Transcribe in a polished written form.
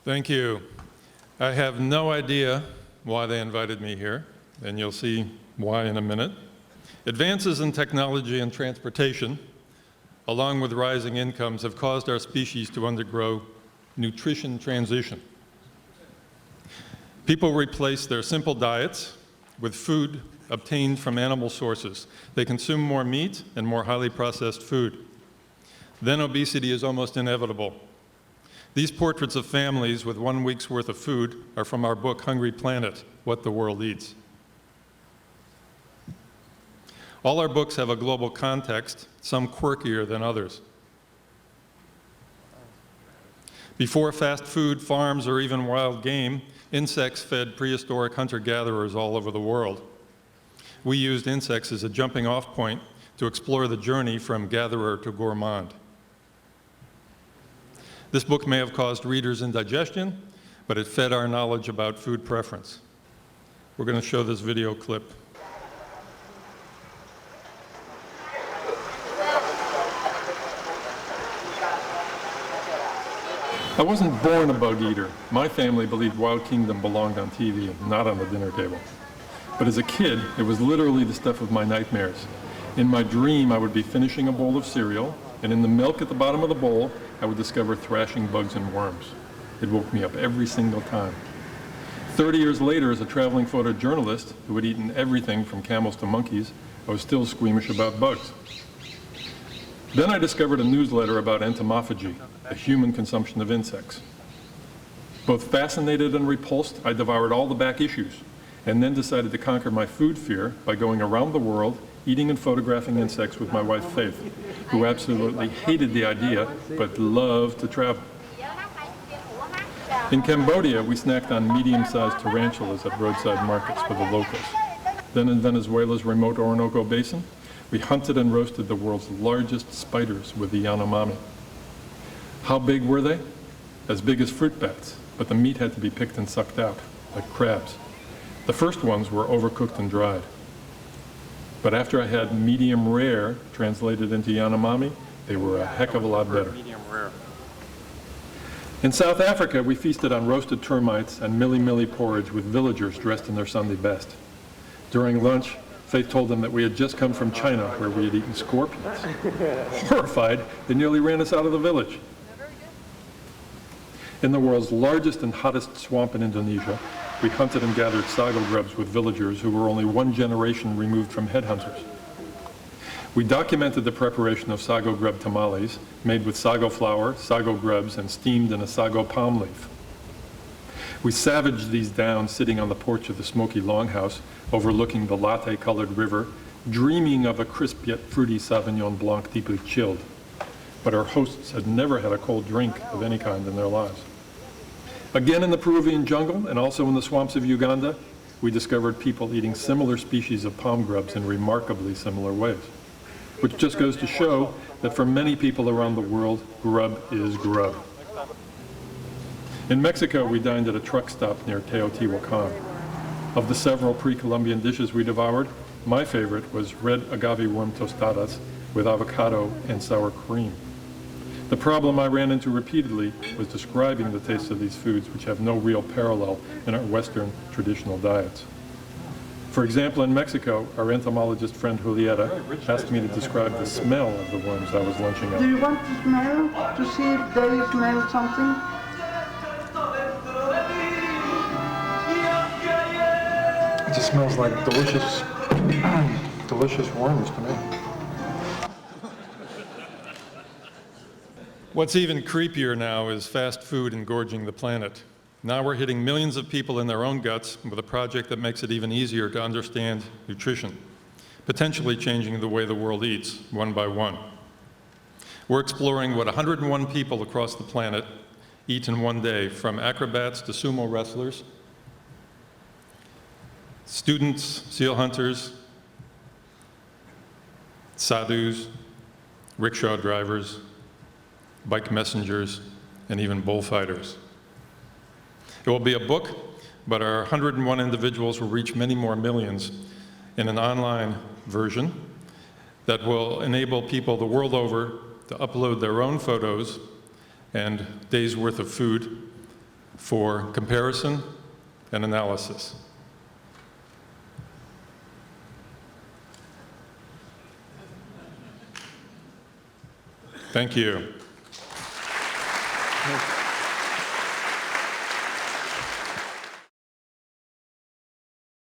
Thank you. I have no idea why they invited me here, and you'll see why in a minute. Advances in technology and transportation, along with rising incomes, have caused our species to undergo nutrition transition. People replace their simple diets with food obtained from animal sources. They consume more meat and more highly processed food. Then obesity is almost inevitable. These portraits of families with 1 week's worth of food are from our book, Hungry Planet: What the World Eats. All our books have a global context, some quirkier than others. Before fast food, farms, or even wild game, insects fed prehistoric hunter-gatherers all over the world. We used insects as a jumping-off point to explore the journey from gatherer to gourmand. This book may have caused readers indigestion, but it fed our knowledge about food preference. We're going to show this video clip. I wasn't born a bug eater. My family believed Wild Kingdom belonged on TV and not on the dinner table. But as a kid, it was literally the stuff of my nightmares. In my dream, I would be finishing a bowl of cereal, and in the milk at the bottom of the bowl, I would discover thrashing bugs and worms. It woke me up every single time. 30 years later, as a traveling photojournalist who had eaten everything from camels to monkeys, I was still squeamish about bugs. Then I discovered a newsletter about entomophagy, the human consumption of insects. Both fascinated and repulsed, I devoured all the back issues, and then decided to conquer my food fear by going around the world eating and photographing insects with my wife Faith, who absolutely hated the idea but loved to travel. In Cambodia, we snacked on medium-sized tarantulas at roadside markets for the locals. Then in Venezuela's remote Orinoco Basin, we hunted and roasted the world's largest spiders with the Yanomami. How big were they? As big as fruit bats, but the meat had to be picked and sucked out, like crabs. The first ones were overcooked and dried. But after I had medium rare translated into Yanomami, they were a heck of a lot better. Medium rare. In South Africa, we feasted on roasted termites and milli-milli porridge with villagers dressed in their Sunday best. During lunch, Faith told them that we had just come from China, where we had eaten scorpions. Horrified, they nearly ran us out of the village. In the world's largest and hottest swamp in Indonesia, we hunted and gathered sago grubs with villagers who were only one generation removed from headhunters. We documented the preparation of sago grub tamales, made with sago flour, sago grubs, and steamed in a sago palm leaf. We savaged these down sitting on the porch of the smoky longhouse, overlooking the latte-colored river, dreaming of a crisp yet fruity Sauvignon Blanc deeply chilled. But our hosts had never had a cold drink of any kind in their lives. Again in the Peruvian jungle, and also in the swamps of Uganda, we discovered people eating similar species of palm grubs in remarkably similar ways. Which just goes to show that for many people around the world, grub is grub. In Mexico, we dined at a truck stop near Teotihuacan. Of the several pre-Columbian dishes we devoured, my favorite was red agave worm tostadas with avocado and sour cream. The problem I ran into repeatedly was describing the taste of these foods, which have no real parallel in our Western traditional diets. For example, in Mexico, our entomologist friend Julieta asked me to describe the smell of the worms I was lunching on. Do you want to smell, to see if they smell something? It just smells like delicious, delicious worms to me. What's even creepier now is fast food engorging the planet. Now we're hitting millions of people in their own guts with a project that makes it even easier to understand nutrition, potentially changing the way the world eats, one by one. We're exploring what 101 people across the planet eat in one day, from acrobats to sumo wrestlers, students, seal hunters, sadhus, rickshaw drivers, bike messengers, and even bullfighters. It will be a book but our 101 individuals will reach many more millions in an online version that will enable people the world over to upload their own photos and days' worth of food for comparison and analysis. Thank you.